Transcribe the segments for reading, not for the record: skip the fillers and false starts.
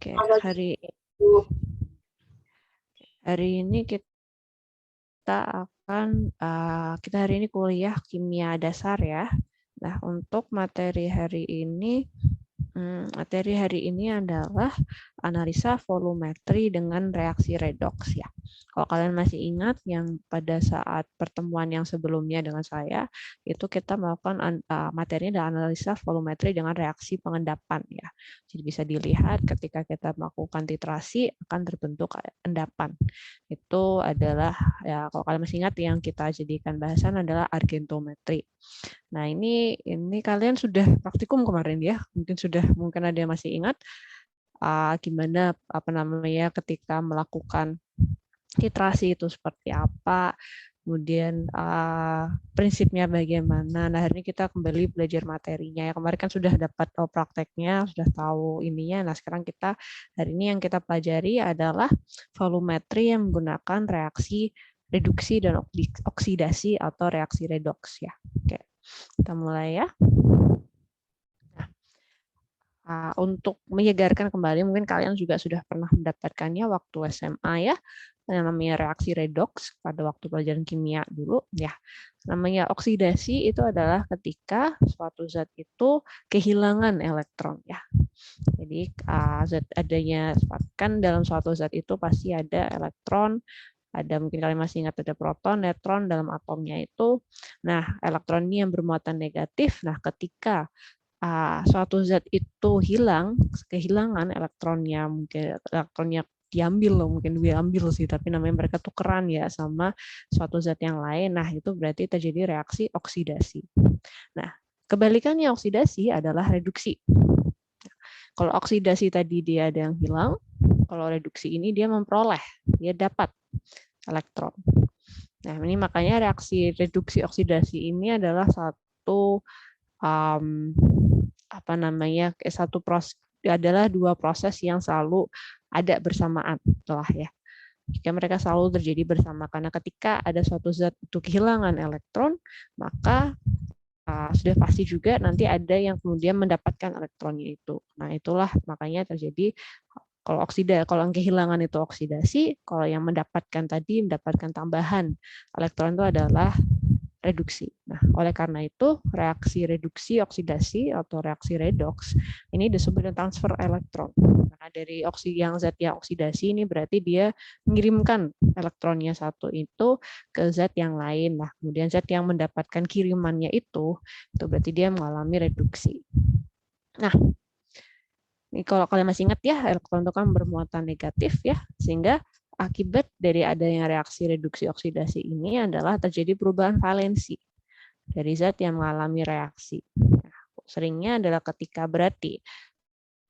Oke, Apa hari ini kita akan kita hari ini kuliah kimia dasar ya. Nah, untuk materi hari ini adalah analisa volumetri dengan reaksi redoks ya. Kalau kalian masih ingat yang pada saat pertemuan yang sebelumnya dengan saya, itu kita melakukan materinya adalah analisa volumetri dengan reaksi pengendapan ya. Jadi bisa dilihat ketika kita melakukan titrasi akan terbentuk endapan. Itu adalah ya kalau kalian masih ingat yang kita jadikan bahasan adalah argentometri. Nah, ini kalian sudah praktikum kemarin ya. Mungkin ada yang masih ingat gimana ketika melakukan titrasi itu seperti apa, kemudian prinsipnya bagaimana. Nah, hari ini kita kembali belajar materinya. Ya, kemarin kan sudah dapat prakteknya, sudah tahu ininya. Nah, sekarang hari ini yang kita pelajari adalah volumetri yang menggunakan reaksi reduksi dan oksidasi atau reaksi redoks ya. Oke. Kita mulai ya. Nah, untuk menyegarkan kembali, mungkin kalian juga sudah pernah mendapatkannya waktu SMA ya, yang namanya reaksi redoks pada waktu pelajaran kimia dulu ya. Namanya oksidasi itu adalah ketika suatu zat itu kehilangan elektron ya. Jadi zat adanya kan dalam suatu zat itu pasti ada elektron, ada mungkin kalian masih ingat ada proton, neutron dalam atomnya itu. Nah, elektron ini yang bermuatan negatif. Nah, ketika suatu zat itu kehilangan elektronnya, mungkin elektronnya mungkin diambil sih, tapi namanya mereka tukeran ya sama suatu zat yang lain. Nah, itu berarti terjadi reaksi oksidasi. Nah, kebalikannya oksidasi adalah reduksi. Kalau oksidasi tadi dia ada yang hilang, kalau reduksi ini dia memperoleh, dia dapat elektron. Nah, ini makanya reaksi reduksi oksidasi ini adalah satu adalah dua proses yang selalu ada bersamaan telah ya. Jika mereka selalu terjadi bersama karena ketika ada suatu zat itu kehilangan elektron, maka sudah pasti juga nanti ada yang kemudian mendapatkan elektronnya itu. Nah, itulah makanya terjadi kalau yang kehilangan itu oksidasi, kalau yang mendapatkan tambahan elektron itu adalah reduksi. Nah, oleh karena itu, reaksi reduksi oksidasi atau reaksi redoks ini disebut transfer elektron. Karena dari zat yang oksidasi ini berarti dia mengirimkan elektronnya satu itu ke zat yang lain. Nah, kemudian zat yang mendapatkan kirimannya itu berarti dia mengalami reduksi. Nah, ini kalau kalian masih ingat ya, elektron itu kan bermuatan negatif ya, sehingga akibat dari adanya reaksi reduksi oksidasi ini adalah terjadi perubahan valensi dari zat yang mengalami reaksi. Nah, seringnya adalah ketika berarti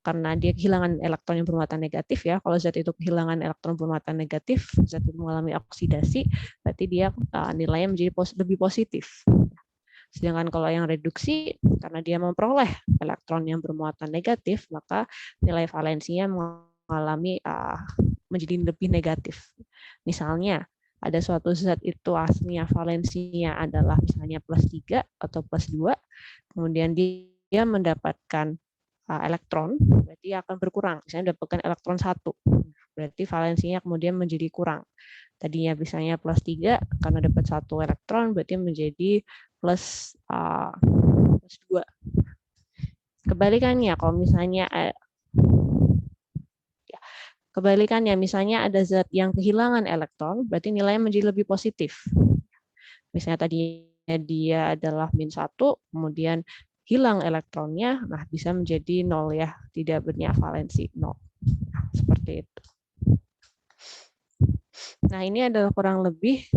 karena dia kehilangan elektron yang bermuatan negatif ya, kalau zat itu kehilangan elektron bermuatan negatif, zat itu mengalami oksidasi, berarti dia nilainya menjadi lebih positif. Sedangkan kalau yang reduksi, karena dia memperoleh elektron yang bermuatan negatif, maka nilai valensinya mengalami menjadi lebih negatif. Misalnya, ada suatu zat itu aslinya valensinya adalah misalnya +3 atau +2, kemudian dia mendapatkan elektron, berarti akan berkurang. Misalnya mendapatkan elektron 1, berarti valensinya kemudian menjadi kurang. Tadinya misalnya +3, karena dapat 1 elektron, berarti menjadi plus 2. Kebalikannya, kalau misalnya misalnya ada zat yang kehilangan elektron, berarti nilainya menjadi lebih positif. Misalnya tadinya dia adalah -1, kemudian hilang elektronnya, nah bisa menjadi 0 ya, tidak punya valensi 0. Nah, seperti itu. Nah, ini adalah kurang lebih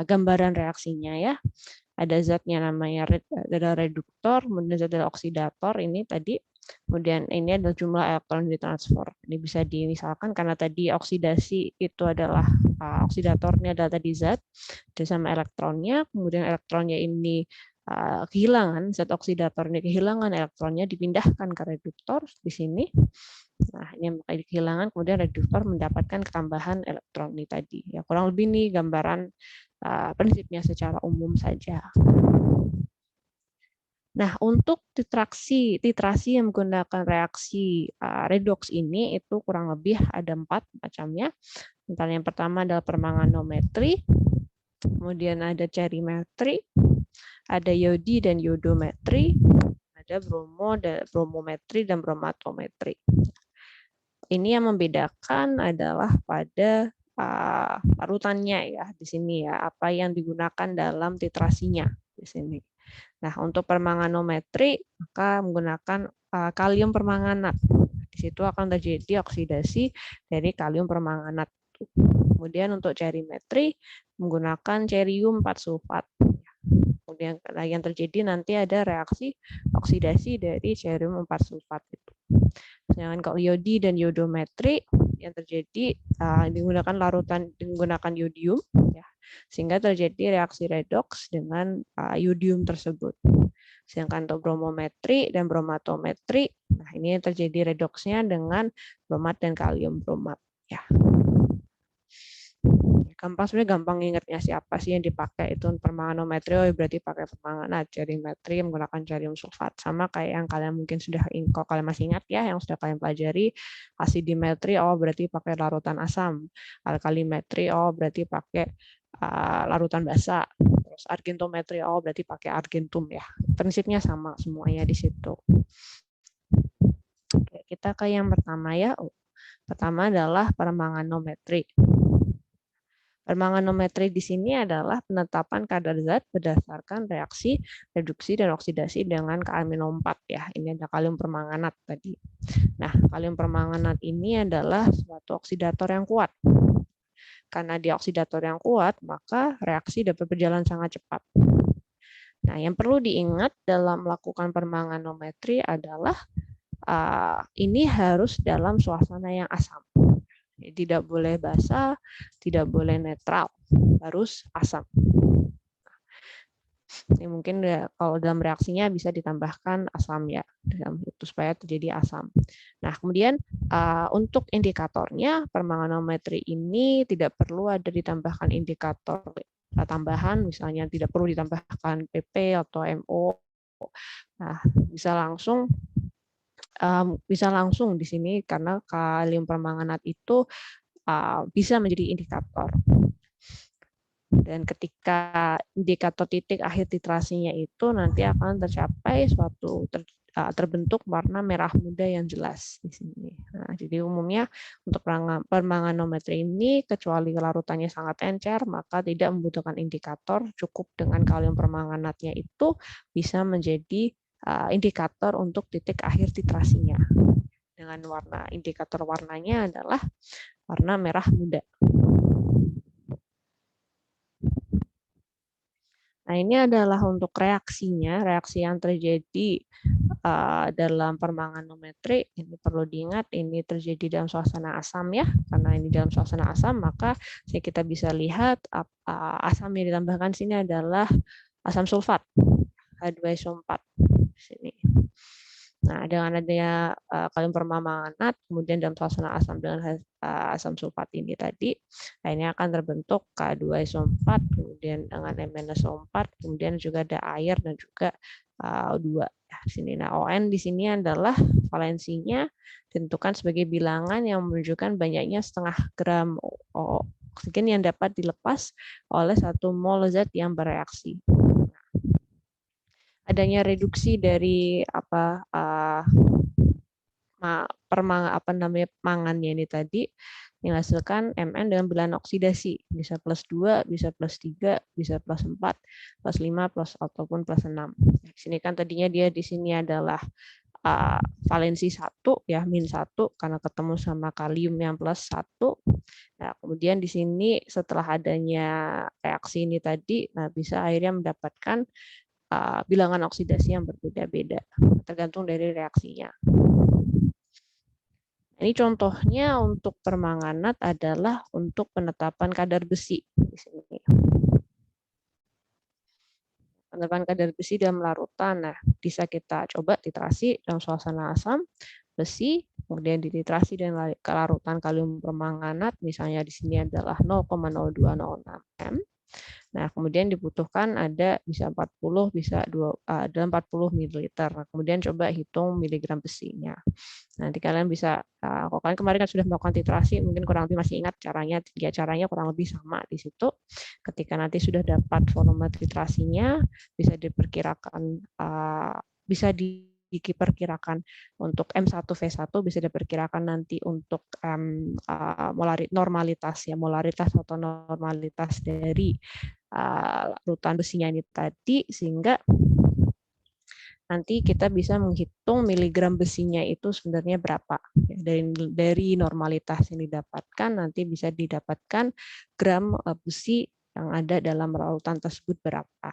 gambaran reaksinya ya. Ada zatnya namanya adalah reduktor, kemudian zat adalah oksidator ini tadi. Kemudian ini adalah jumlah elektron ditransfer. Ini bisa dimisalkan karena tadi oksidasi itu adalah oksidatornya adalah tadi zat dan sama elektronnya, kemudian elektronnya ini kehilangan, zat oksidatornya kehilangan elektronnya dipindahkan ke reduktor di sini. Nah, ini yang kehilangan, kemudian reduktor mendapatkan ketambahan elektron ini tadi. Ya, kurang lebih nih gambaran prinsipnya secara umum saja. Nah, untuk titrasi yang menggunakan reaksi redox ini itu kurang lebih ada 4 macamnya. Misalnya yang pertama adalah permanganometri, kemudian ada cerimetri, ada yodi dan yodometri, ada bromometri dan bromatometri. Ini yang membedakan adalah pada larutannya ya di sini ya, apa yang digunakan dalam titrasinya di sini. Nah, untuk permanganometri maka menggunakan kalium permanganat. Di situ akan terjadi oksidasi dari kalium permanganat. Kemudian untuk cerimetri menggunakan cerium 4 sulfat. Kemudian yang terjadi nanti ada reaksi oksidasi dari cerium 4 sulfat itu. Sedangkan kalau yodi dan yodometri yang terjadi menggunakan yodium ya, sehingga terjadi reaksi redoks dengan yodium tersebut. Sedangkan untuk bromometri dan bromatometri, nah ini yang terjadi redoksnya dengan bromat dan kalium bromat ya. Sebenarnya gampang ingatnya siapa sih yang dipakai itu permanganometri, oh berarti pakai permanganat. Cerimetri menggunakan cerium sulfat, sama kayak yang kalian mungkin sudah kalau kalian masih ingat ya, yang sudah kalian pelajari. Asidimetri, oh berarti pakai larutan asam. Alkalimetri, oh berarti pakai larutan basa. Terus argentometri, oh berarti pakai argentum ya. Prinsipnya sama semuanya di situ. Oke, kita ke yang pertama ya. Pertama adalah permanganometri. Permanganometri di sini adalah penetapan kadar zat berdasarkan reaksi reduksi dan oksidasi dengan KM-4 ya. Ini ada kalium permanganat tadi. Nah, kalium permanganat ini adalah suatu oksidator yang kuat. Karena dia oksidator yang kuat, maka reaksi dapat berjalan sangat cepat. Nah, yang perlu diingat dalam melakukan permanganometri adalah ini harus dalam suasana yang asam. Tidak boleh basah, tidak boleh netral, harus asam. Ini mungkin kalau dalam reaksinya bisa ditambahkan asam ya, itu supaya terjadi asam. Nah, kemudian untuk indikatornya permanganometri ini tidak perlu ada ditambahkan indikator tambahan, misalnya tidak perlu ditambahkan PP atau MO. Nah, bisa langsung di sini karena kalium permanganat itu bisa menjadi indikator. Dan ketika indikator titik akhir titrasinya itu nanti akan tercapai terbentuk warna merah muda yang jelas di sini. Nah, jadi umumnya untuk permanganometri ini kecuali larutannya sangat encer maka tidak membutuhkan indikator, cukup dengan kalium permanganatnya itu bisa menjadi indikator untuk titik akhir titrasinya. Dengan indikator warnanya adalah warna merah muda. Nah, ini adalah untuk reaksinya, reaksi yang terjadi dalam permanganometri. Ini perlu diingat, ini terjadi dalam suasana asam ya, karena ini dalam suasana asam, maka kita bisa lihat asam yang ditambahkan sini adalah asam sulfat, H2SO4 di sini. Nah, dengan adanya kalium permanganat, kemudian dalam suasana asam dengan asam sulfat ini tadi, nah ini akan terbentuk K2SO4, kemudian dengan MnSO4, kemudian juga ada air dan juga O2 ya, di sini. Nah, ON di sini adalah valensinya ditentukan sebagai bilangan yang menunjukkan banyaknya 0,5 gram oksigen yang dapat dilepas oleh 1 mol zat yang bereaksi. Adanya reduksi dari mangannya ini tadi menghasilkan Mn dengan bilangan oksidasi, bisa +2, bisa +3, bisa +4, +5, ataupun +6. Di sini kan tadinya dia di sini adalah valensi 1 ya, -1 karena ketemu sama kalium yang +1. Nah, kemudian di sini setelah adanya reaksi ini tadi, nah bisa akhirnya mendapatkan bilangan oksidasi yang berbeda-beda tergantung dari reaksinya. Ini contohnya untuk permanganat adalah untuk penetapan kadar besi di sini. Penetapan kadar besi dalam larutan. Nah, bisa kita coba titrasi dalam suasana asam besi, kemudian dititrasi dengan larutan kalium permanganat, misalnya di sini adalah 0,0206 M. Nah, kemudian dibutuhkan ada bisa 40, bisa ada 40 ml. Nah, kemudian coba hitung miligram besinya. Nanti kalian bisa, kalau kalian kemarin kan sudah melakukan titrasi, mungkin kurang lebih masih ingat caranya, 3 caranya kurang lebih sama di situ. Ketika nanti sudah dapat volume titrasinya, bisa diperkirakan, bisa diperkirakan untuk M1V1 bisa diperkirakan nanti untuk normalitas ya, molaritas atau normalitas dari larutan besinya ini tadi, sehingga nanti kita bisa menghitung miligram besinya itu sebenarnya berapa. Dari normalitas yang didapatkan, nanti bisa didapatkan gram besi yang ada dalam larutan tersebut berapa.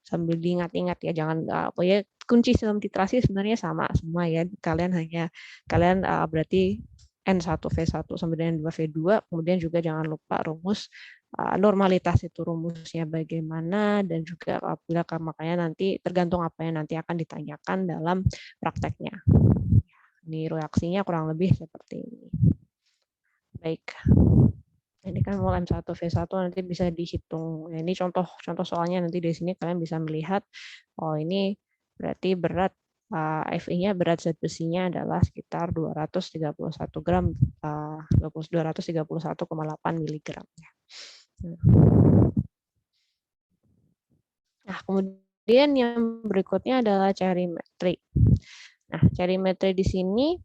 Sambil diingat-ingat ya, jangan pokoknya kunci dalam titrasi sebenarnya sama semua ya. Kalian berarti N1V1 sampai dengan 2V2, kemudian juga jangan lupa rumus normalitas itu rumusnya bagaimana, dan juga apabila makanya nanti tergantung apa yang nanti akan ditanyakan dalam prakteknya. Ini reaksinya kurang lebih seperti ini. Baik. Ini kan mol M1V1 nanti bisa dihitung. Ini contoh soalnya, nanti di sini kalian bisa melihat, oh ini berarti berat Fe-nya, berat zat besinya adalah sekitar 231 gram, 231,8 miligram. Nah, kemudian yang berikutnya adalah cerimetri. Nah, cerimetri di sini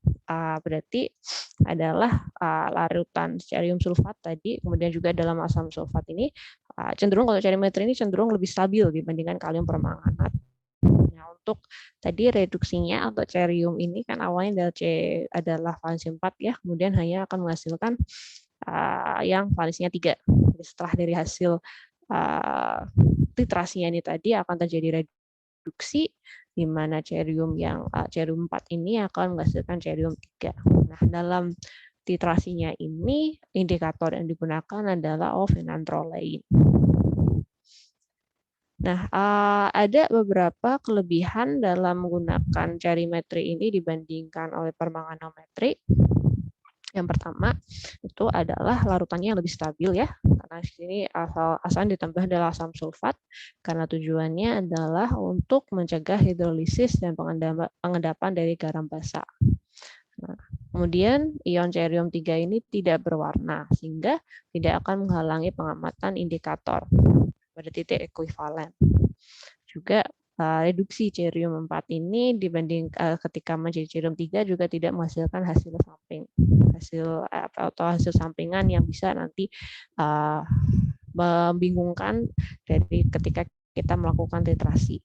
berarti adalah larutan cerium sulfat tadi, kemudian juga dalam asam sulfat ini cenderung, kalau cerimetri ini cenderung lebih stabil dibandingkan kalium permanganat. Nah, untuk tadi reduksinya atau cerium ini kan awalnya adalah valensi 4 ya, kemudian hanya akan menghasilkan yang valensinya 3. Jadi setelah dari hasil titrasinya ini tadi akan terjadi reduksi, di mana cerium 4 ini akan menghasilkan cerium 3. Nah, dalam titrasinya ini indikator yang digunakan adalah fenantrolain. Nah, ada beberapa kelebihan dalam menggunakan cerimetri ini dibandingkan oleh permanganometri. Yang pertama itu adalah larutannya yang lebih stabil ya, karena di sini asal ditambah adalah asam sulfat, karena tujuannya adalah untuk mencegah hidrolisis dan pengendapan dari garam basa. Nah, kemudian ion cerium 3 ini tidak berwarna, sehingga tidak akan menghalangi pengamatan indikator pada titik ekuivalen. Juga reduksi cerium 4 ini dibanding ketika menjadi cerium 3 juga tidak menghasilkan hasil sampingan yang bisa nanti membingungkan dari ketika kita melakukan titrasi.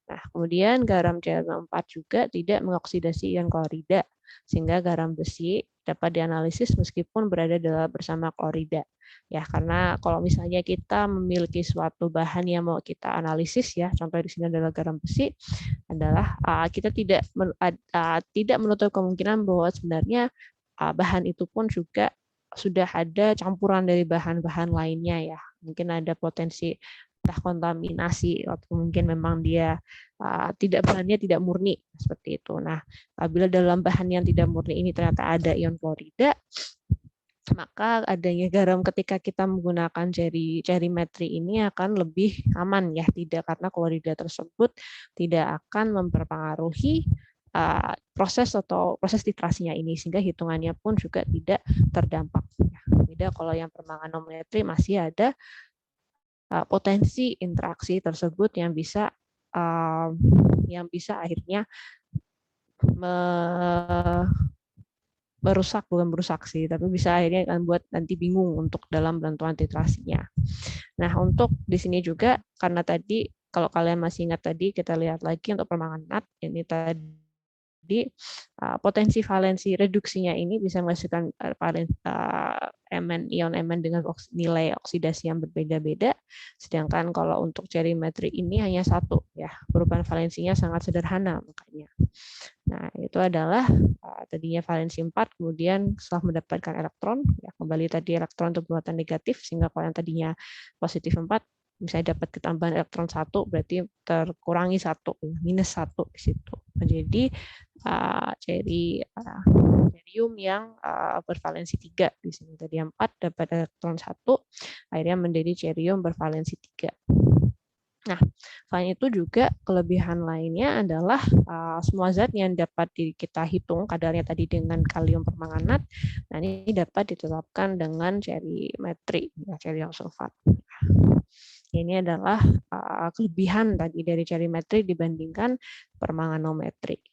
Nah, kemudian garam cerium 4 juga tidak mengoksidasi ion klorida, sehingga garam besi dapat dianalisis meskipun berada bersama klorida. Ya, karena kalau misalnya kita memiliki suatu bahan yang mau kita analisis ya, contoh di sini adalah garam besi, adalah kita tidak menutup kemungkinan bahwa sebenarnya bahan itu pun juga sudah ada campuran dari bahan-bahan lainnya ya. Mungkin ada potensi entah kontaminasi atau mungkin memang dia bahannya tidak murni seperti itu. Nah, apabila dalam bahan yang tidak murni ini ternyata ada ion klorida, maka adanya garam ketika kita menggunakan cerimetri ini akan lebih aman ya, tidak, karena klorida tersebut tidak akan mempengaruhi proses titrasinya ini, sehingga hitungannya pun juga tidak terdampak. Beda kalau yang permanganometri masih ada potensi interaksi tersebut yang bisa akhirnya bukan merusak sih, tapi bisa akhirnya akan buat nanti bingung untuk dalam penentuan titrasinya. Nah, untuk di sini juga karena tadi kalau kalian masih ingat tadi, kita lihat lagi untuk permanganat ini tadi potensi valensi reduksinya ini bisa menghasilkan ion Mn dengan nilai oksidasi yang berbeda-beda, sedangkan kalau untuk cerimetri ini hanya satu ya, perubahan valensinya sangat sederhana makanya. Nah, itu adalah tadinya valensi 4, kemudian setelah mendapatkan elektron, ya kembali tadi elektron untuk bermuatan negatif, sehingga kalau yang tadinya positif 4, misalnya dapat ketambahan elektron 1, berarti terkurangi 1, minus 1 di situ. Menjadi cerium yang bervalensi 3 di sini. Tadi 4 dapat elektron 1, akhirnya menjadi cerium bervalensi 3. Nah, selain itu juga kelebihan lainnya adalah semua zat yang dapat kita hitung kadarnya tadi dengan kalium permanganat, nah ini dapat ditetapkan dengan cerimetri, ya, cerium sulfat. Ini adalah kelebihan tadi dari cerimetri dibandingkan permanganometri.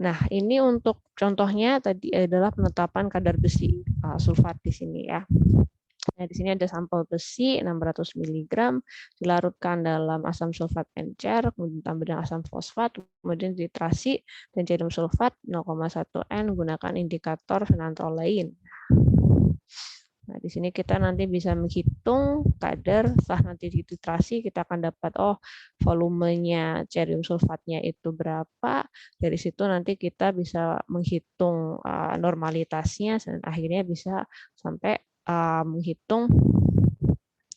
Nah, ini untuk contohnya tadi adalah penetapan kadar besi sulfat di sini ya. Nah, di sini ada sampel besi 600 mg dilarutkan dalam asam sulfat encer, kemudian ditambah dengan asam fosfat, kemudian titrasi dan cerium sulfat 0,1 N menggunakan indikator phenanthrolein. Nah, di sini kita nanti bisa menghitung kadar, setelah nanti dititrasi kita akan dapat volumenya cerium sulfatnya itu berapa. Dari situ nanti kita bisa menghitung normalitasnya dan akhirnya bisa sampai menghitung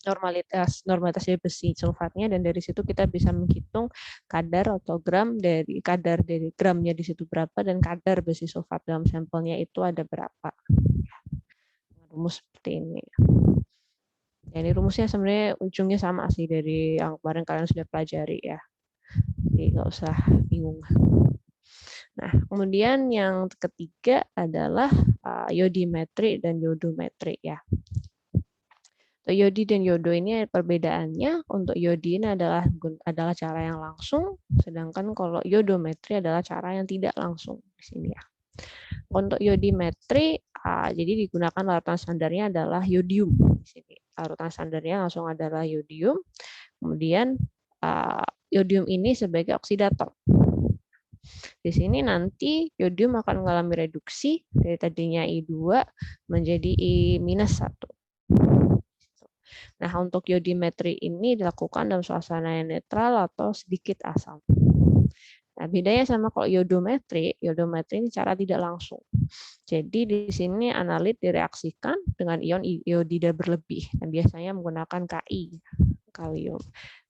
normalitas dari besi sulfatnya, dan dari situ kita bisa menghitung kadar atau kadar dari gramnya di situ berapa dan kadar besi sulfat dalam sampelnya itu ada berapa. Rumus seperti ini. Jadi rumusnya sebenarnya ujungnya sama sih dari yang kemarin kalian sudah pelajari ya. Jadi nggak usah bingung. Nah, kemudian yang ketiga adalah yodimetri dan yodometri ya. Yodi dan yodo ini perbedaannya, untuk yodi ini adalah cara yang langsung, sedangkan kalau yodometri adalah cara yang tidak langsung di sini ya. Untuk yodimetri, jadi digunakan larutan standarnya adalah yodium di sini. Larutan standarnya langsung adalah yodium. Kemudian yodium ini sebagai oksidator. Di sini nanti yodium akan mengalami reduksi dari tadinya I2 menjadi I-1. Nah, untuk yodimetri ini dilakukan dalam suasana yang netral atau sedikit asam. Nah, bedanya sama kalau yodometri ini cara tidak langsung. Jadi di sini analit direaksikan dengan ion iodida berlebih. Dan biasanya menggunakan Ki, kalium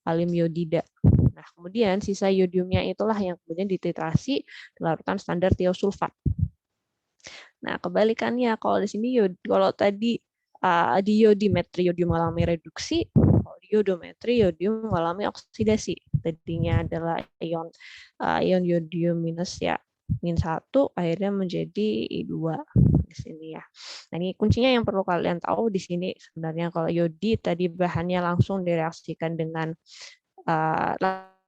iodida. Nah, kemudian sisa yodiumnya itulah yang kemudian dititrasi di larutan standar tiosulfat. Nah, kebalikannya kalau di sini kalau tadi di yodimetri yodium mengalami reduksi, di yodometri yodium mengalami oksidasi. Tadinya adalah ion yodium -1 akhirnya menjadi I2 di sini ya. Nah, ini kuncinya yang perlu kalian tahu di sini sebenarnya, kalau yodi tadi bahannya langsung direaksikan dengan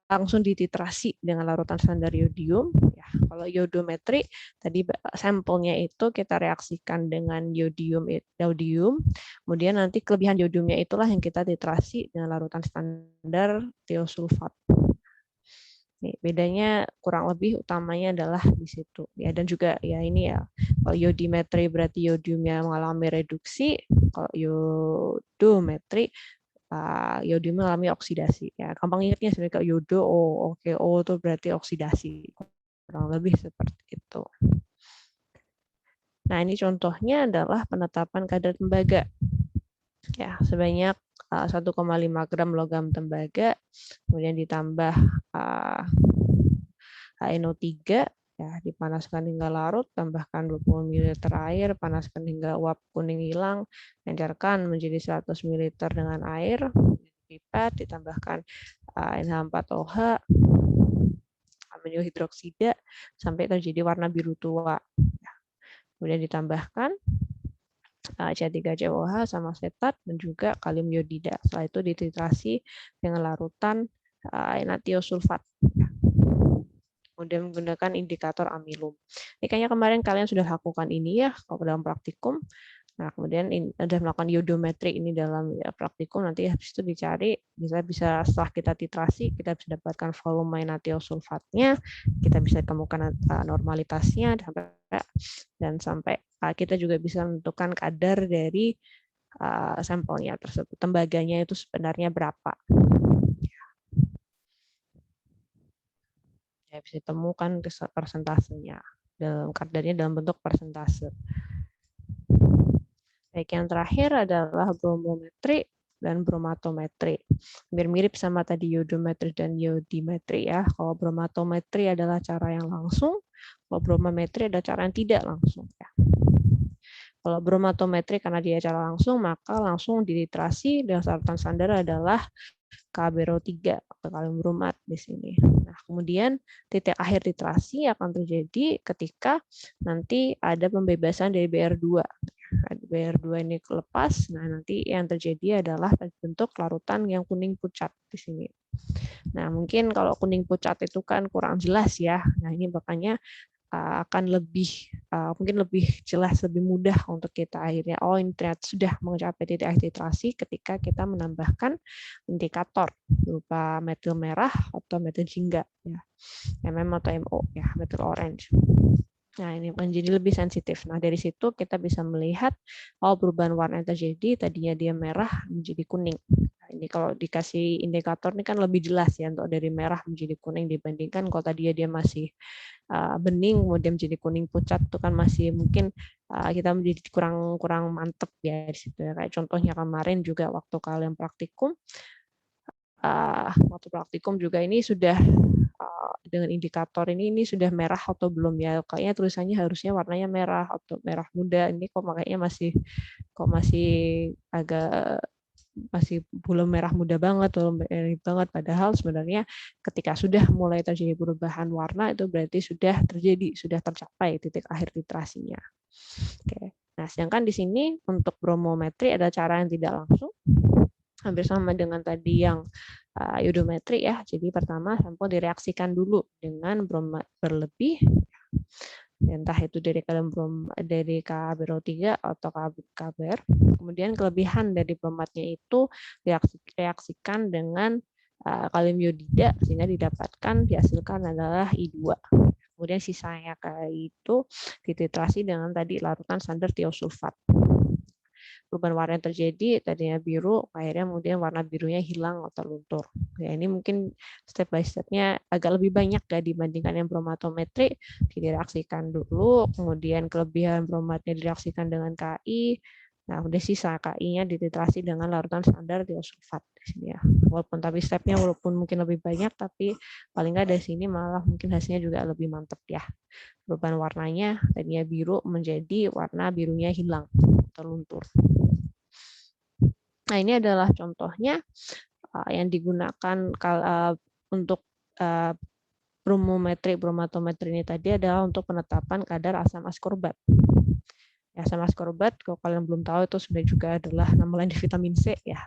langsung dititrasi dengan larutan standar yodium. Ya, kalau yodometri tadi sampelnya itu kita reaksikan dengan yodium, kemudian nanti kelebihan yodiumnya itulah yang kita titrasi dengan larutan standar tiosulfat. Nih, bedanya kurang lebih utamanya adalah di situ ya, dan juga ya ini ya, kalau yodimetri berarti yodiumnya mengalami reduksi, kalau yodometri yodium mengalami oksidasi. Ya, gampang ingatnya sebenarnya kalau yodo, oke, itu berarti oksidasi. Kurang lebih seperti itu. Nah, ini contohnya adalah penetapan kadar tembaga. Ya, sebanyak 1,5 gram logam tembaga, kemudian ditambah HNO3, ya, dipanaskan hingga larut, tambahkan 20 ml air, panaskan hingga uap kuning hilang, encerkan menjadi 100 ml dengan air, pipet, ditambahkan NH4OH, amino hidroksida, sampai terjadi warna biru tua. Kemudian ditambahkan C3COH sama asetat dan juga kalium iodida. Setelah itu dititrasi dengan larutan natiosulfat. Kemudian menggunakan indikator amilum. Ini kayaknya kemarin kalian sudah lakukan ini ya kalau dalam praktikum. Nah, kemudian sudah melakukan yodometri ini dalam praktikum, nanti habis itu dicari, bisa setelah kita titrasi, kita bisa dapatkan volume natiosulfatnya, kita bisa temukan normalitasnya, dan sampai kita juga bisa menentukan kadar dari sampelnya tersebut, tembaganya itu sebenarnya berapa. Ya, bisa ditemukan persentasenya, dalam kadarnya dalam bentuk persentase. Baik, yang terakhir adalah bromometri. dan bromatometri. Mirip-mirip sama tadi iodometri dan iodimetri ya. Kalau bromatometri adalah cara yang langsung, kalau bromometri adalah cara yang tidak langsung ya. Kalau bromatometri karena dia cara langsung, maka langsung diliterasi dengan larutan standar adalah KBRO3 atau kalium bromat di sini. Nah, kemudian titik akhir titrasi akan terjadi ketika nanti ada pembebasan dari BR2. BR2 ini lepas, nah nanti yang terjadi adalah terbentuk larutan yang kuning pucat di sini. Nah, mungkin kalau kuning pucat itu kan kurang jelas ya. Nah, ini makanya akan mungkin lebih jelas, lebih mudah untuk kita akhirnya ini ternyata sudah mencapai titik akhir titrasi ketika kita menambahkan indikator berupa metil merah atau metil jingga ya, MM atau MO ya, metil orange. Nah, ini menjadi lebih sensitif. Nah, dari situ kita bisa melihat perubahan warna yang terjadi, tadinya dia merah menjadi kuning. Nah, ini kalau dikasih indikator ini kan lebih jelas ya untuk dari merah menjadi kuning dibandingkan kalau tadinya dia masih bening kemudian menjadi kuning pucat itu kan masih mungkin kita menjadi kurang mantep ya di situ ya. Kayak contohnya kemarin juga waktu kalian praktikum, juga ini sudah dengan indikator ini sudah merah atau belum ya? Kayaknya tulisannya harusnya warnanya merah atau merah muda. Ini kok makanya masih agak masih belum merah muda banget, belum merah banget. Padahal sebenarnya ketika sudah mulai terjadi perubahan warna itu berarti sudah tercapai titik akhir titrasinya. Oke. Nah, sedangkan di sini untuk bromometri ada cara yang tidak langsung, hampir sama dengan tadi yang iodometri ya. Jadi pertama sampel direaksikan dulu dengan bromat berlebih, entah itu dari KBRO3 atau KBr. Kemudian kelebihan dari bromatnya itu direaksikan dengan kalium iodida sehingga dihasilkan adalah I2. Kemudian sisanya itu dititrasi dengan tadi larutan standar tiosulfat. Perubahan warna yang terjadi tadinya biru, akhirnya kemudian warna birunya hilang atau luntur. Ya, ini mungkin step by step-nya agak lebih banyak ya dibandingkan yang bromatometri. Direaksikan dulu, kemudian kelebihan bromatnya direaksikan dengan KI. Nah, udah sisa KI-nya dititrasi dengan larutan standar tiosulfat di sini ya. Walaupun mungkin lebih banyak, tapi paling nggak dari sini malah mungkin hasilnya juga lebih mantap ya. Perubahan warnanya tadinya biru menjadi warna birunya hilang atau luntur. Nah, ini adalah contohnya yang digunakan untuk bromatometri ini tadi adalah untuk penetapan kadar asam askorbat. Asam askorbat, kalau kalian belum tahu itu sebenarnya juga adalah nama lain di vitamin C ya.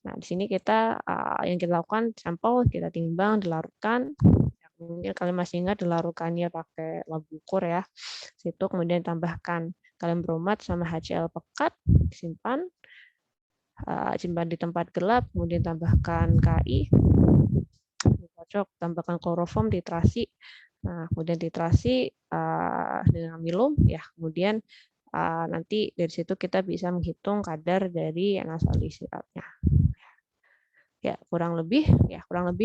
Nah, di sini yang kita lakukan sampel kita timbang, dilarutkan. Mungkin kalian masih ingat dilarutkannya pakai lab ukur ya. Situ kemudian tambahkan kalium bromat sama HCl pekat, disimpan di tempat gelap, kemudian tambahkan KI, cocok, tambahkan kloroform, titrasi. Nah, kemudian titrasi dengan amilum, ya. Kemudian nanti dari situ kita bisa menghitung kadar dari nasalisiratnya. Ya, kurang lebih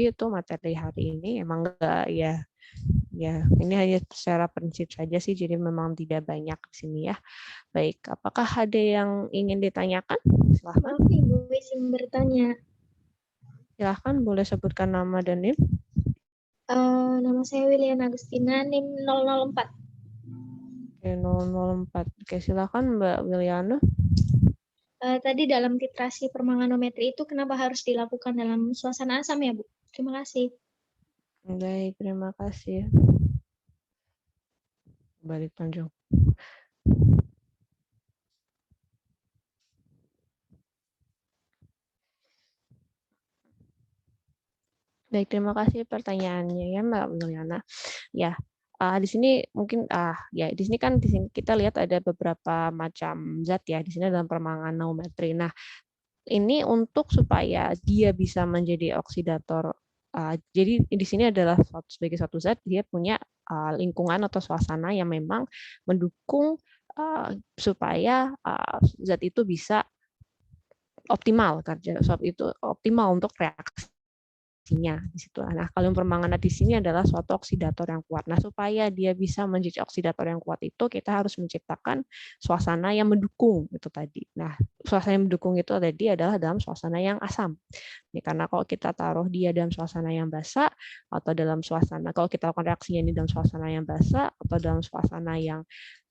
itu materi hari ini. Emang enggak ya ini hanya secara prinsip saja sih, jadi memang tidak banyak di sini ya. Baik, apakah ada yang ingin ditanyakan? Silahkan. Maaf, Ibu izin bertanya. Silahkan, boleh sebutkan nama dan NIM. Nama saya Wiliana Agustina, NIM 004. Oke, 004. Oke, silakan Mbak Wiliana. Tadi dalam titrasi permanganometri itu kenapa harus dilakukan dalam suasana asam ya, Bu? Terima kasih. Baik, terima kasih. Balik Tanjung. Baik, terima kasih pertanyaannya ya Mbak Wiliana. Ya, di sini mungkin di sini kita lihat ada beberapa macam zat ya di sini dalam permanganometri. Nah, ini untuk supaya dia bisa menjadi oksidator. Jadi di sini adalah sebagai satu zat dia punya lingkungan atau suasana yang memang mendukung supaya zat itu bisa optimal kerja, itu optimal untuk reaksi reaksinya di situ. Nah, kalium permanganat di sini adalah suatu oksidator yang kuat. Nah, supaya dia bisa menjadi oksidator yang kuat itu, kita harus menciptakan suasana yang mendukung itu tadi. Nah, suasana yang mendukung itu tadi adalah dalam suasana yang asam. Ini karena kalau kita taruh dia dalam suasana yang basah atau dalam suasana, kalau kita lakukan reaksinya ini dalam suasana yang basah atau dalam suasana yang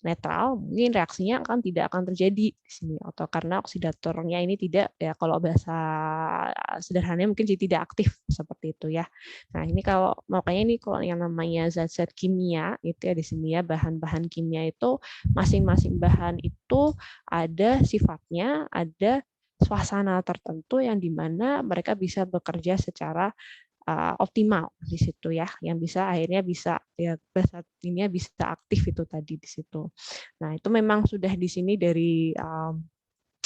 netral, mungkin reaksinya tidak akan terjadi di sini, atau karena oksidatornya ini tidak, ya kalau bahasa sederhananya mungkin jadi tidak aktif seperti itu ya. Nah, ini makanya ini kalau yang namanya zat-zat kimia itu ya di sini ya, bahan-bahan kimia itu masing-masing bahan itu ada sifatnya, ada suasana tertentu yang dimana mereka bisa bekerja secara optimal di situ ya, yang bisa akhirnya bisa ya zat kimia bisa aktif itu tadi di situ. Nah, itu memang sudah di sini dari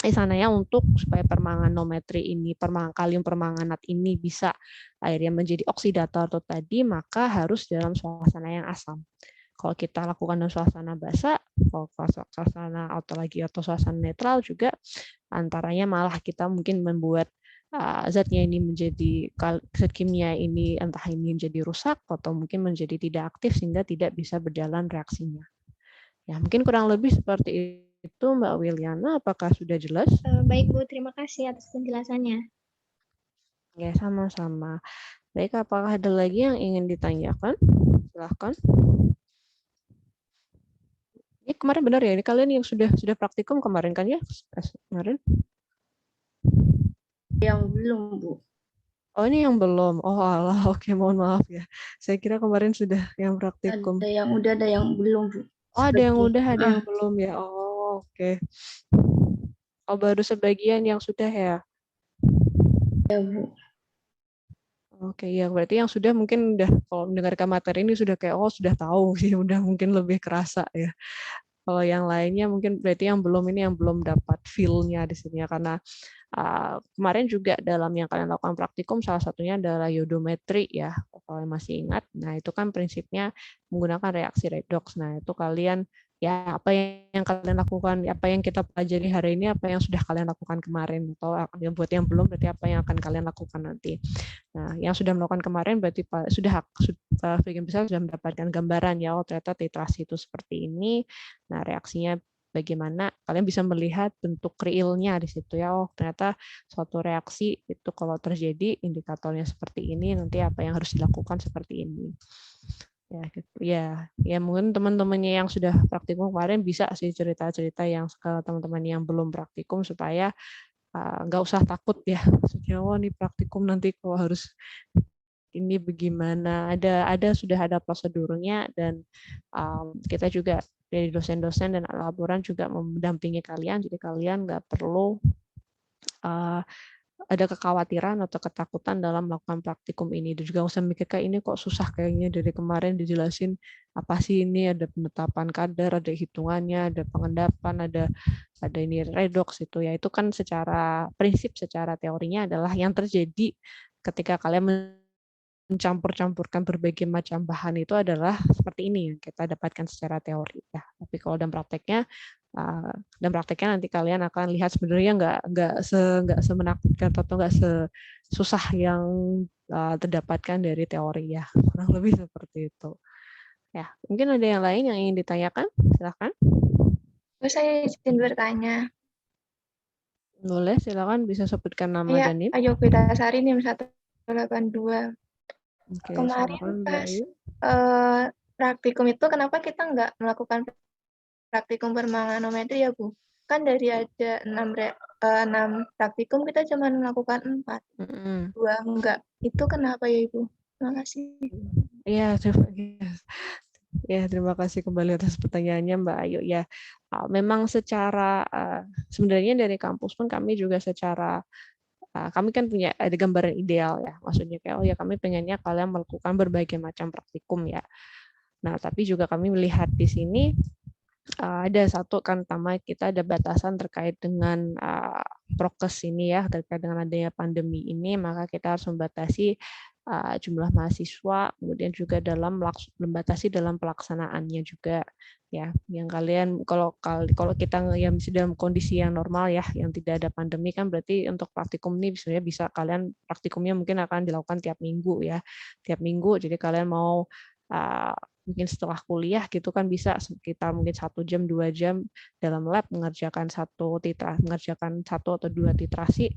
sananya untuk supaya permanganometri ini, kalium permanganat ini bisa akhirnya menjadi oksidator itu tadi, maka harus dalam suasana yang asam. Kalau kita lakukan dalam suasana basah, kalau suasana atau suasana netral juga, antaranya malah kita mungkin membuat zatnya ini menjadi zat kimia ini entah ini menjadi rusak atau mungkin menjadi tidak aktif sehingga tidak bisa berjalan reaksinya. Ya, mungkin kurang lebih seperti itu Mbak Wiliana, apakah sudah jelas? Baik Bu, terima kasih atas penjelasannya. Ya, sama-sama. Baik, apakah ada lagi yang ingin ditanyakan? Silahkan. Ini kemarin benar ya, ini kalian yang sudah praktikum kemarin kan ya? Kemarin? Yang belum, Bu. Oh, ini yang belum. Oh, alah, oke, mohon maaf ya. Saya kira kemarin sudah yang praktikum. Ada yang udah, ada yang belum, Bu. Oh, ada yang udah, ada yang belum ya. Oh, oke. Oh, baru sebagian yang sudah ya. Ya, Bu. Oke, ya berarti yang sudah mungkin udah kalau mendengarkan materi ini sudah kayak sudah tahu sih, udah mungkin lebih kerasa ya. Kalau yang lainnya mungkin berarti yang belum ini yang belum dapat feel-nya di sini ya, karena kemarin juga dalam yang kalian lakukan praktikum salah satunya adalah iodometri ya, kalau masih ingat. Nah, itu kan prinsipnya menggunakan reaksi redox. Nah, itu kalian ya apa yang kalian lakukan, apa yang kita pelajari hari ini, apa yang sudah kalian lakukan kemarin, atau yang buat yang belum berarti apa yang akan kalian lakukan nanti. Nah, yang sudah melakukan kemarin berarti sudah sebagian besar sudah mendapatkan gambaran ya, ternyata titrasi itu seperti ini. Nah, reaksinya bagaimana, kalian bisa melihat bentuk realnya di situ ya. Oh, ternyata suatu reaksi itu kalau terjadi indikatornya seperti ini, nanti apa yang harus dilakukan seperti ini. Ya, gitu. Ya mungkin teman-temannya yang sudah praktikum kemarin bisa sih cerita-cerita yang ke teman-teman yang belum praktikum supaya nggak usah takut ya. Maksudnya, ini praktikum nanti kalau harus ini bagaimana, sudah ada prosedurnya, dan kita juga dari dosen-dosen dan laboran juga mendampingi kalian, jadi kalian nggak perlu ada kekhawatiran atau ketakutan dalam melakukan praktikum ini. Dan juga usah mikir kayak ini kok susah kayaknya dari kemarin dijelasin apa sih ini, ada penetapan kadar, ada hitungannya, ada pengendapan, ada ini redox itu ya. Itu kan secara prinsip, secara teorinya adalah yang terjadi ketika kalian mencampur-campurkan berbagai macam bahan itu adalah seperti ini yang kita dapatkan secara teori ya. Tapi kalau dalam prakteknya nanti kalian akan lihat sebenarnya nggak semenakutkan atau nggak sesusah yang terdapatkan dari teori ya, kurang lebih seperti itu ya. Mungkin ada yang lain yang ingin ditanyakan, silakan. Saya izin bertanya. Boleh, silakan, bisa sebutkan nama Ya, dan NIM. Ayo kita Sari NIM 182. Oke, Kemarin silakan, pas Bayu. praktikum itu kenapa kita nggak melakukan praktikum permanganometri ya Bu? Kan dari ada 6 praktikum kita cuma melakukan 4. 2 enggak. Itu kenapa ya Ibu? Terima kasih. Ya, terima kasih kembali atas pertanyaannya Mbak Ayu ya. Memang secara sebenarnya dari kampus pun kami juga secara kami kan punya ada gambaran ideal ya, maksudnya kayak ya kami pengennya kalian melakukan berbagai macam praktikum ya. Nah, tapi juga kami melihat di sini ada satu kan, pertama kita ada batasan terkait dengan prokes ini ya, terkait dengan adanya pandemi ini, maka kita harus membatasi jumlah mahasiswa, kemudian juga dalam membatasi dalam pelaksanaannya juga ya. Yang kalian kalau kita yang dalam kondisi yang normal ya, yang tidak ada pandemi kan berarti untuk praktikum ini sebenarnya bisa kalian praktikumnya mungkin akan dilakukan tiap minggu ya, tiap minggu. Jadi kalian mau mungkin setelah kuliah gitu kan bisa sekitar mungkin 1 jam 2 jam dalam lab mengerjakan satu atau 2 titrasi,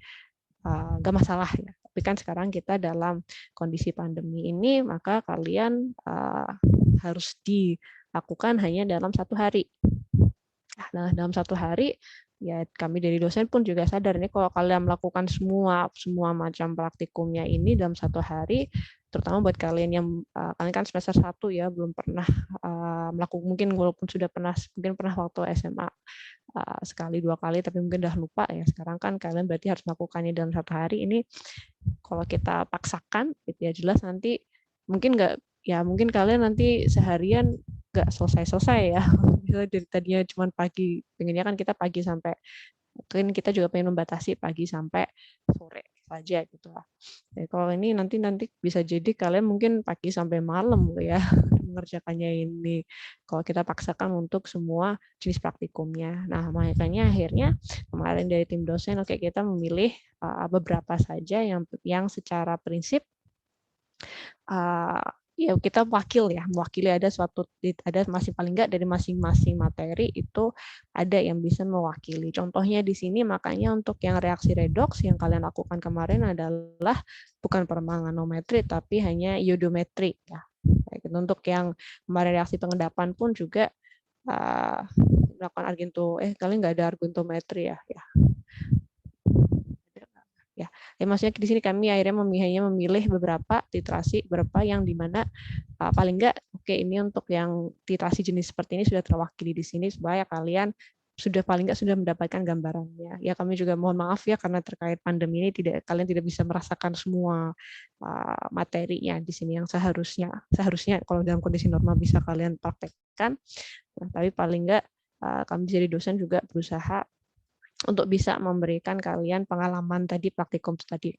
nggak masalah ya. Tapi kan sekarang kita dalam kondisi pandemi ini, maka kalian harus dilakukan hanya dalam 1 hari. Nah, dalam 1 hari, ya kami dari dosen pun juga sadar ini kalau kalian melakukan semua macam praktikumnya ini dalam 1 hari, terutama buat kalian yang kalian kan semester 1 ya, belum pernah melakukan, mungkin walaupun sudah mungkin pernah waktu SMA sekali 2 kali, tapi mungkin udah lupa ya. Sekarang kan kalian berarti harus melakukannya dalam 1 hari ini. Kalau kita paksakan, gitu ya jelas nanti mungkin mungkin kalian nanti seharian nggak selesai ya. Misalnya dari tadinya cuma pagi, pengennya kan kita pagi sampai, mungkin kita juga pengen membatasi pagi sampai sore saja gitu lah. Jadi kalau ini nanti bisa jadi kalian mungkin pagi sampai malam ya mengerjakannya ini. Kalau kita paksakan untuk semua jenis praktikumnya. Nah, makanya akhirnya kemarin dari tim dosen, oke kita memilih beberapa saja yang secara prinsip ya kita mewakili ada masih paling nggak dari masing-masing materi itu ada yang bisa mewakili. Contohnya di sini makanya untuk yang reaksi redoks yang kalian lakukan kemarin adalah bukan permanganometri tapi hanya iodometri ya. Untuk yang kemarin reaksi pengendapan pun juga melakukan kalian nggak ada argentometri ya. Ya, maksudnya di sini kami akhirnya hanya memilih beberapa titrasi, beberapa yang dimana paling enggak ini untuk yang titrasi jenis seperti ini sudah terwakili di sini supaya kalian paling enggak sudah mendapatkan gambarannya. Ya kami juga mohon maaf ya karena terkait pandemi ini kalian tidak bisa merasakan semua materinya di sini yang seharusnya kalau dalam kondisi normal bisa kalian praktekkan. Nah, tapi paling enggak kami jadi dosen juga berusaha untuk bisa memberikan kalian pengalaman tadi praktikum tadi.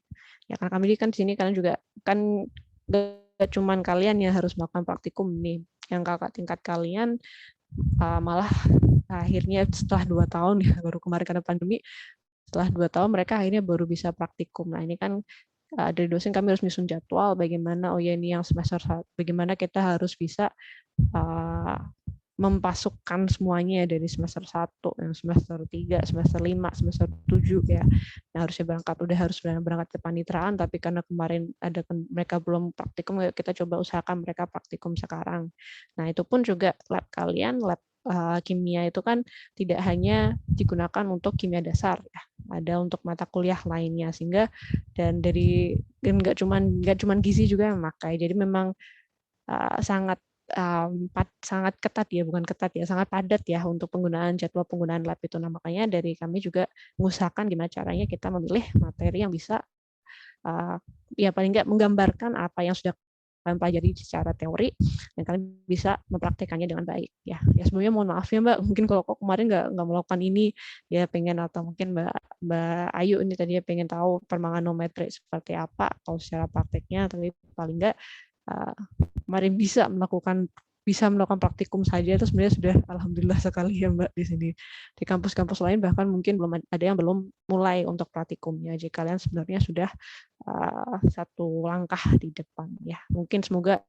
Ya kan kami kan di sini kalian juga kan gak cuman kalian yang harus melakukan praktikum nih. Yang kakak tingkat kalian malah akhirnya setelah 2 tahun ya baru kemarin karena pandemi, setelah 2 tahun mereka akhirnya baru bisa praktikum. Nah, ini kan dari dosen kami harus menyusun jadwal bagaimana ini yang semester 1 bagaimana kita harus bisa mempasukkan semuanya dari semester 1, yang semester 3, semester 5, semester 7 ya. Nah, harusnya harus berangkat ke panitraan, tapi karena kemarin mereka belum praktikum, kita coba usahakan mereka praktikum sekarang. Nah, itu pun juga lab kalian, lab kimia itu kan tidak hanya digunakan untuk kimia dasar ya. Ada untuk mata kuliah lainnya sehingga nggak cuman gizi juga yang memakai. Jadi memang sangat ketat ya, sangat padat ya untuk jadwal penggunaan lab itu. Nah, makanya dari kami juga mengusahakan gimana caranya kita memilih materi yang bisa ya paling nggak menggambarkan apa yang sudah kalian pelajari secara teori dan kalian bisa mempraktekannya dengan baik ya. Sebelumnya mohon maaf ya Mbak, mungkin kalau kemarin nggak melakukan ini ya pengen, atau mungkin Mbak Ayu ini tadinya pengen tahu permanganometri seperti apa kalau secara prakteknya, tapi paling nggak kemarin bisa melakukan praktikum saja itu sebenarnya sudah alhamdulillah sekali ya Mbak di sini. Di kampus-kampus lain bahkan mungkin ada yang belum mulai untuk praktikumnya. Jadi kalian sebenarnya sudah satu langkah di depan ya. Mungkin semoga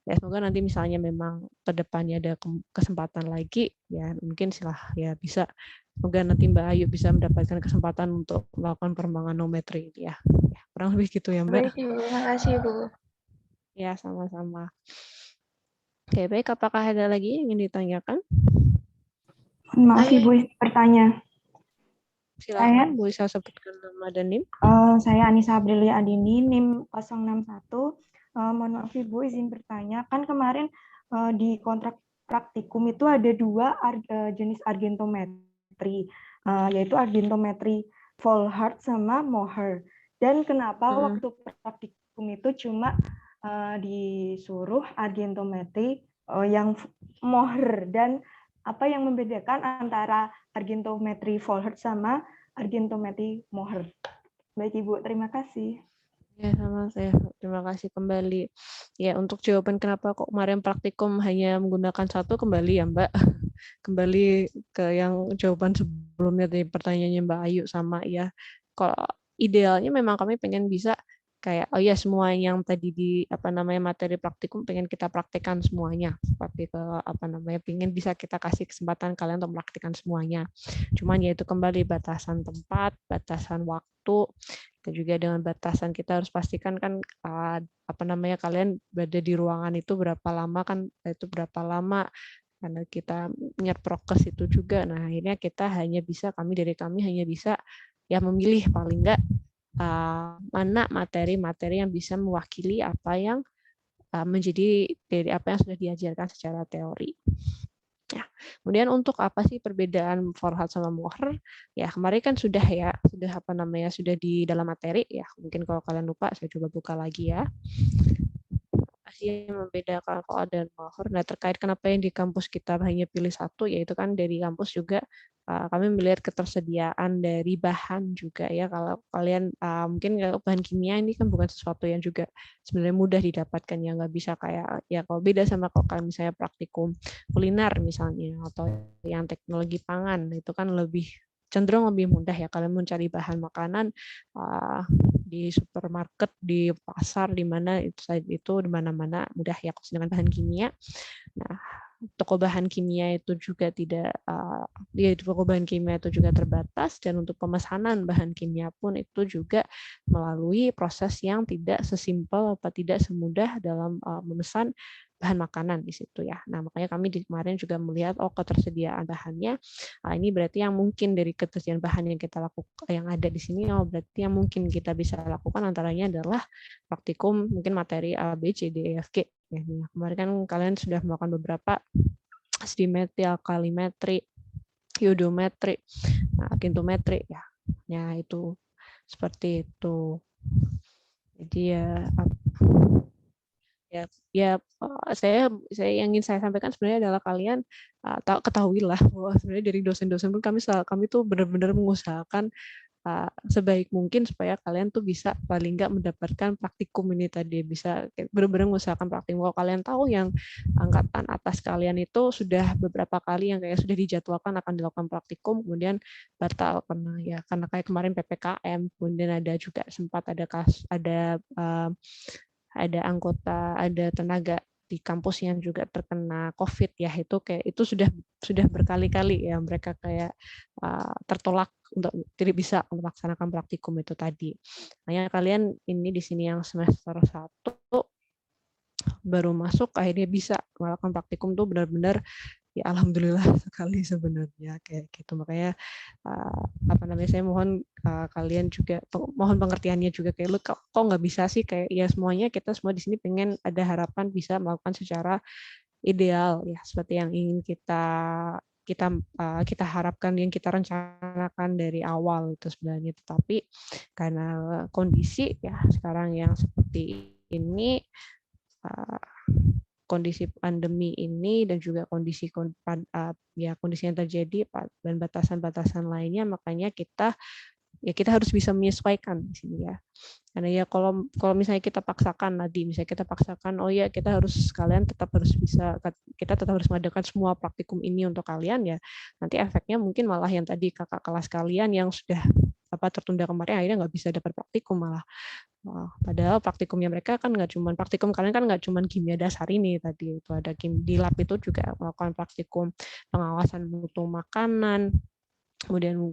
nanti misalnya memang ke depannya ada kesempatan lagi ya mungkin bisa. Semoga nanti Mbak Ayu bisa mendapatkan kesempatan untuk melakukan permanganometri ya. Kurang lebih gitu ya Mbak. Baik, Ibu. Terima kasih, Bu. Ya, sama-sama. Oke, baik. Apakah ada lagi yang ingin ditanyakan? Maaf Ibu bertanya. Silakan, Bu, bisa sebutkan nama dan NIM. Saya Anissa Aprilia Adini, NIM 061. Mohon maaf Ibu, izin bertanya. Kan kemarin di kontrak praktikum itu ada 2 jenis argentometri, yaitu argentometri Volhard sama Mohr. Dan kenapa waktu praktikum itu cuma disuruh argentometri yang Mohr, dan apa yang membedakan antara argentometri Volhard sama argentometri Mohr? Baik Ibu, terima kasih. Ya, sama saya. Terima kasih kembali. Ya, untuk jawaban kenapa kok kemarin praktikum hanya menggunakan satu, kembali ya Mbak. Kembali ke yang jawaban sebelumnya dari pertanyaannya Mbak Ayu sama ya. Kalau idealnya memang kami pengen bisa kayak oh ya semua yang tadi di materi praktikum pengen kita praktekkan semuanya seperti ke pengen bisa kita kasih kesempatan kalian untuk mempraktikkan semuanya. Cuman ya itu kembali batasan tempat, batasan waktu, dan juga dengan batasan kita harus pastikan kan kalian berada di ruangan itu berapa lama kan, itu berapa lama karena kita punya prokes itu juga. Nah akhirnya kami hanya bisa ya memilih paling enggak mana materi-materi yang bisa mewakili apa yang menjadi dari apa yang sudah diajarkan secara teori. Ya. Kemudian untuk apa sih perbedaan Vorhat sama Mohr? Ya kemarin kan sudah sudah di dalam materi ya. Mungkin kalau kalian lupa saya coba buka lagi ya. Yang membedakan Vorhat dan Mohr. Nah terkait kenapa yang di kampus kita hanya pilih satu, yaitu kan dari kampus juga kami melihat ketersediaan dari bahan juga ya. Kalau kalian mungkin bahan kimia ini kan bukan sesuatu yang juga sebenarnya mudah didapatkan, ya nggak bisa kayak ya kalau beda sama kalau kalian misalnya praktikum kuliner misalnya atau yang teknologi pangan itu kan cenderung lebih mudah ya kalian mencari bahan makanan di supermarket, di pasar, di mana itu di mana-mana mudah ya. Sedangkan bahan kimia, nah toko bahan kimia itu juga toko bahan kimia itu juga terbatas, dan untuk pemesanan bahan kimia pun itu juga melalui proses yang tidak sesimpel atau tidak semudah dalam memesan bahan makanan di situ ya. Nah makanya kami kemarin juga melihat ketersediaan bahannya. Ini berarti yang mungkin dari ketersediaan bahan yang kita lakukan yang ada di sini, berarti yang mungkin kita bisa lakukan antaranya adalah praktikum mungkin materi A, B, C, D, E, F, G. Ya, kemarin kan kalian sudah melakukan beberapa acidimetri, alkalimetri, iodometri, kintometri ya. Ya itu seperti itu. Jadi saya yang ingin saya sampaikan sebenarnya adalah kalian ketahuilah bahwa sebenarnya dari dosen-dosen pun kami tuh benar-benar mengusahakan sebaik mungkin supaya kalian tuh bisa paling nggak mendapatkan praktikum ini tadi, bisa benar-benar mengusahakan praktikum. Kalau kalian tahu yang angkatan atas kalian itu sudah beberapa kali yang kayak sudah dijadwalkan akan dilakukan praktikum kemudian batal karena kayak kemarin PPKM, kemudian ada juga sempat ada tenaga di kampus yang juga terkena COVID ya, itu sudah berkali-kali ya mereka kayak tertolak untuk tidak bisa melaksanakan praktikum itu tadi. Makanya kalian ini di sini yang semester 1 baru masuk akhirnya bisa melakukan praktikum tuh benar-benar ya alhamdulillah sekali sebenarnya kayak gitu. Makanya saya mohon kalian juga mohon pengertiannya juga kayak lu kok nggak bisa sih, kayak ya semuanya kita semua di sini pengen ada harapan bisa melakukan secara ideal ya seperti yang ingin kita harapkan, yang kita rencanakan dari awal itu sebenarnya. Tetapi karena kondisi ya sekarang yang seperti ini, kondisi pandemi ini dan juga kondisi yang terjadi dan batasan-batasan lainnya, makanya kita harus bisa menyesuaikan di sini ya. Karena ya kalau misalnya kita paksakan kalian tetap harus mengadakan semua praktikum ini untuk kalian ya, nanti efeknya mungkin malah yang tadi kakak kelas kalian yang sudah tertunda kemarin akhirnya nggak bisa dapat praktikum malah. Padahal praktikumnya mereka kan praktikum kalian kan nggak cuma kimia dasar ini tadi, itu ada di lab itu juga melakukan praktikum pengawasan mutu makanan, kemudian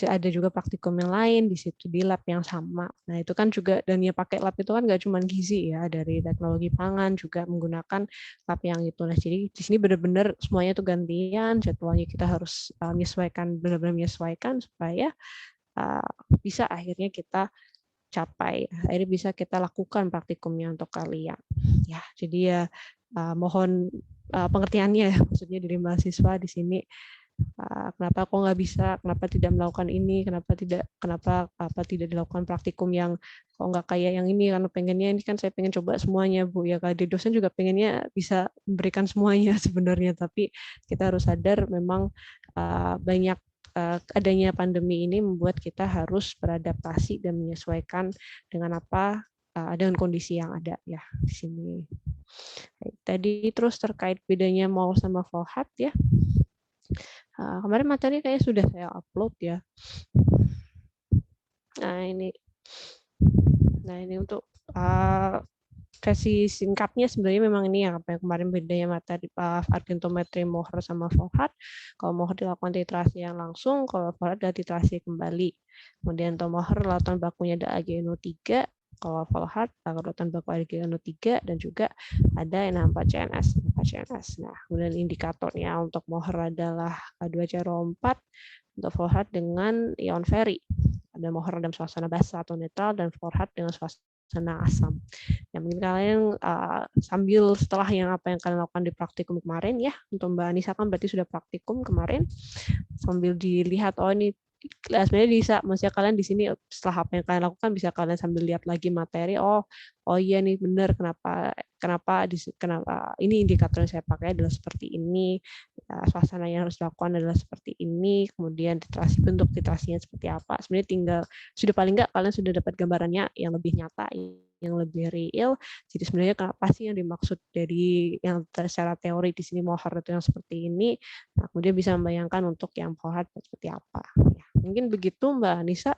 ada juga praktikum yang lain di situ di lab yang sama. Nah itu kan juga, dan ya pakai lab itu kan nggak cuma gizi ya, dari teknologi pangan juga menggunakan lab yang itu. Nah jadi di sini benar-benar semuanya itu gantian, jadwalnya kita harus benar-benar menyesuaikan supaya bisa akhirnya kita akhirnya bisa kita lakukan praktikumnya untuk kalian ya. Jadi ya mohon pengertiannya, maksudnya dari mahasiswa di sini kenapa kok nggak bisa, kenapa tidak melakukan ini, kenapa tidak dilakukan praktikum yang kok nggak kayak yang ini, karena pengennya ini kan saya pengen coba semuanya Bu ya, kalau di dosen juga pengennya bisa memberikan semuanya sebenarnya, tapi kita harus sadar memang banyak adanya pandemi ini membuat kita harus beradaptasi dan menyesuaikan dengan dengan kondisi yang ada ya di sini. Tadi terus terkait bedanya mall sama Volhat ya. Kemarin materi kayaknya sudah saya upload ya. Nah ini untuk versi singkatnya sebenarnya memang ini yang apa yang kemarin bedanya materi argentometri Mohr sama Volhat. Kalau Mohr dilakukan titrasi yang langsung, kalau Volhat adalah titrasi kembali. Kemudian untuk Mohr lautan bakunya ada AgNO3, kalau Volhat lautan baku AgNO3 dan juga ada NH4CNS. Nah, kemudian indikatornya untuk Mohr adalah K2CrO4, untuk Volhat dengan ion feri. Ada Mohr dalam suasana basah atau netral dan Volhat dengan suasana asam. Yang mungkin kalian sambil setelah apa yang kalian lakukan di praktikum kemarin ya, untuk Mbak Anissa kan berarti sudah praktikum kemarin, sambil dilihat ini sebenarnya bisa, maksudnya kalian di sini setelah apa yang kalian lakukan bisa kalian sambil lihat lagi materi, oh iya nih benar, kenapa ini indikator yang saya pakai adalah seperti ini, suasana yang harus dilakukan adalah seperti ini, kemudian bentuk titrasinya seperti apa. Sebenarnya tinggal paling nggak kalian sudah dapat gambarannya yang lebih nyata, yang lebih real. Jadi sebenarnya apa sih yang dimaksud dari yang secara teori di sini Mohr itu yang seperti ini. Nah, kemudian bisa membayangkan untuk yang Volhat seperti apa. Ya, mungkin begitu Mbak Anissa.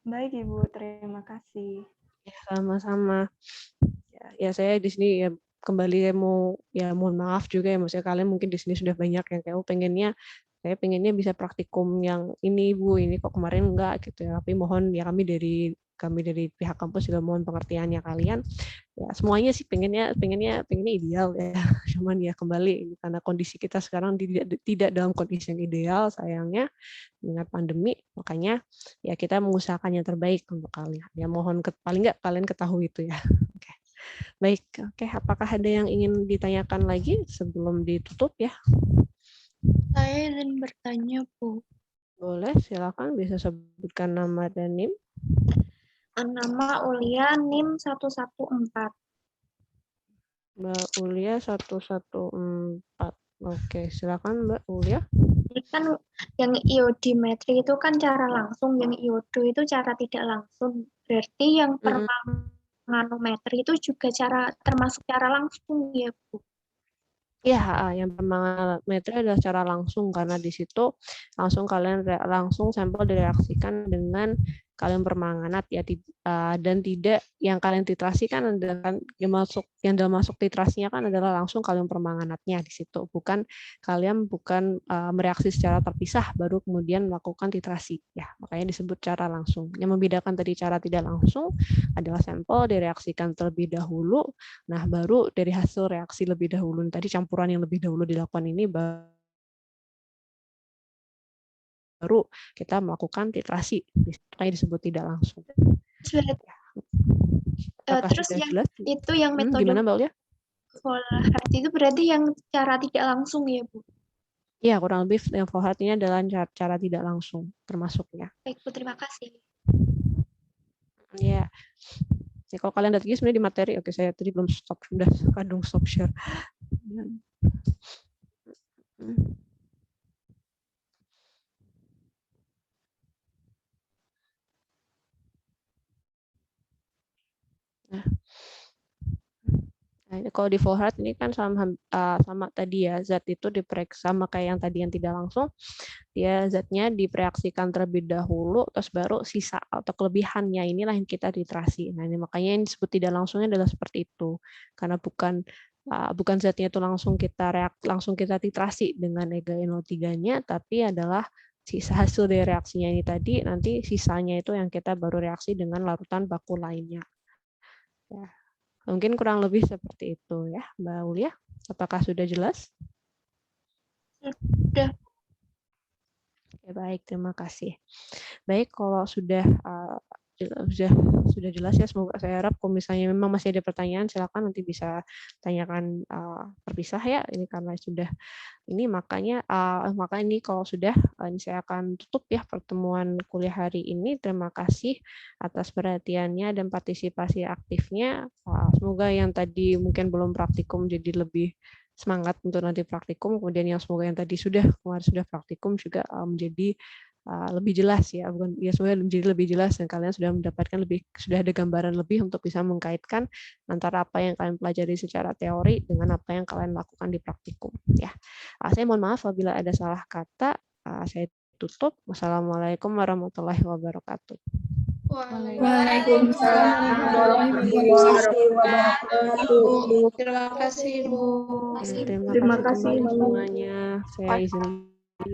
Baik Ibu, terima kasih. Ya, sama-sama. Ya saya di sini ya kembali mohon maaf juga ya, maksudnya kalian mungkin di sini sudah banyak yang kayak saya pengennya bisa praktikum yang ini Bu, ini kok kemarin enggak gitu ya. Tapi mohon ya kami dari pihak kampus juga mohon pengertiannya kalian. Ya semuanya sih pengennya ideal ya. Cuman ya kembali karena kondisi kita sekarang tidak dalam kondisi yang ideal sayangnya dengan pandemi, makanya ya kita mengusahakan yang terbaik untuk kalian. Ya mohon paling enggak kalian ketahui itu ya. Oke. Baik, apakah ada yang ingin ditanyakan lagi sebelum ditutup ya? Saya ingin bertanya, Bu. Boleh, silakan bisa sebutkan nama dan NIM. Nama Ulia NIM 114. Mbak Ulia 114. Oke, silakan Mbak Ulia. Ini kan yang iodimetri itu kan cara langsung, yang iodo itu cara tidak langsung. Berarti yang permanganometri itu juga termasuk cara langsung ya, Bu? Ya, yang permanganometri adalah cara langsung karena di situ langsung sampel direaksikan dengan kalium permanganat ya, dan tidak yang kalian titrasikan adalah yang dalam masuk titrasinya kan adalah langsung kalium permanganatnya di situ, bukan mereaksi secara terpisah baru kemudian melakukan titrasi ya, makanya disebut cara langsung. Yang membedakan tadi cara tidak langsung adalah sampel direaksikan terlebih dahulu, nah baru dari hasil reaksi lebih dahulu tadi campuran yang lebih dahulu dilakukan ini baru kita melakukan titrasi, makanya disebut tidak langsung. Terus yang jelas? Itu yang metode gimana Mbak Ulia? Volhat itu berarti yang cara tidak langsung ya Bu? Iya, kurang lebih yang Volhat ini adalah cara tidak langsung termasuknya. Baik Bu, terima kasih. Ya. Ya, kalau kalian lihat sebenarnya di materi, oke saya tadi belum stop share. Nah, kalau di Volhat ini kan sama tadi ya, zat itu diperiksa sama kayak yang tadi yang tidak langsung, dia zatnya direaksikan terlebih dahulu, terus baru sisa atau kelebihannya inilah yang kita titrasi. Nah ini makanya yang disebut tidak langsungnya adalah seperti itu, karena bukan zatnya itu langsung kita titrasi dengan EgNO3-nya, tapi adalah sisa hasil dari reaksinya ini tadi, nanti sisanya itu yang kita baru reaksi dengan larutan baku lainnya. Ya. Mungkin kurang lebih seperti itu ya, Mbak Ulia. Apakah sudah jelas? Sudah. Oke, baik, terima kasih. Baik, kalau sudah jelas ya, semoga saya harap kalau misalnya memang masih ada pertanyaan silakan nanti bisa tanyakan terpisah ya, ini karena sudah ini maka ini kalau sudah ini saya akan tutup ya pertemuan kuliah hari ini. Terima kasih atas perhatiannya dan partisipasi aktifnya. Semoga yang tadi mungkin belum praktikum jadi lebih semangat untuk nanti praktikum, kemudian yang semoga yang tadi kemarin sudah praktikum juga menjadi lebih jelas ya, bukan ya sebenarnya menjadi lebih jelas dan kalian sudah mendapatkan sudah ada gambaran lebih untuk bisa mengkaitkan antara apa yang kalian pelajari secara teori dengan apa yang kalian lakukan di praktikum ya. Saya mohon maaf apabila ada salah kata. Saya tutup. Wassalamualaikum warahmatullahi wabarakatuh. Waalaikumsalam warahmatullahi wabarakatuh. Terima kasih, Bu. Terima kasih teman-teman semuanya. Saya izin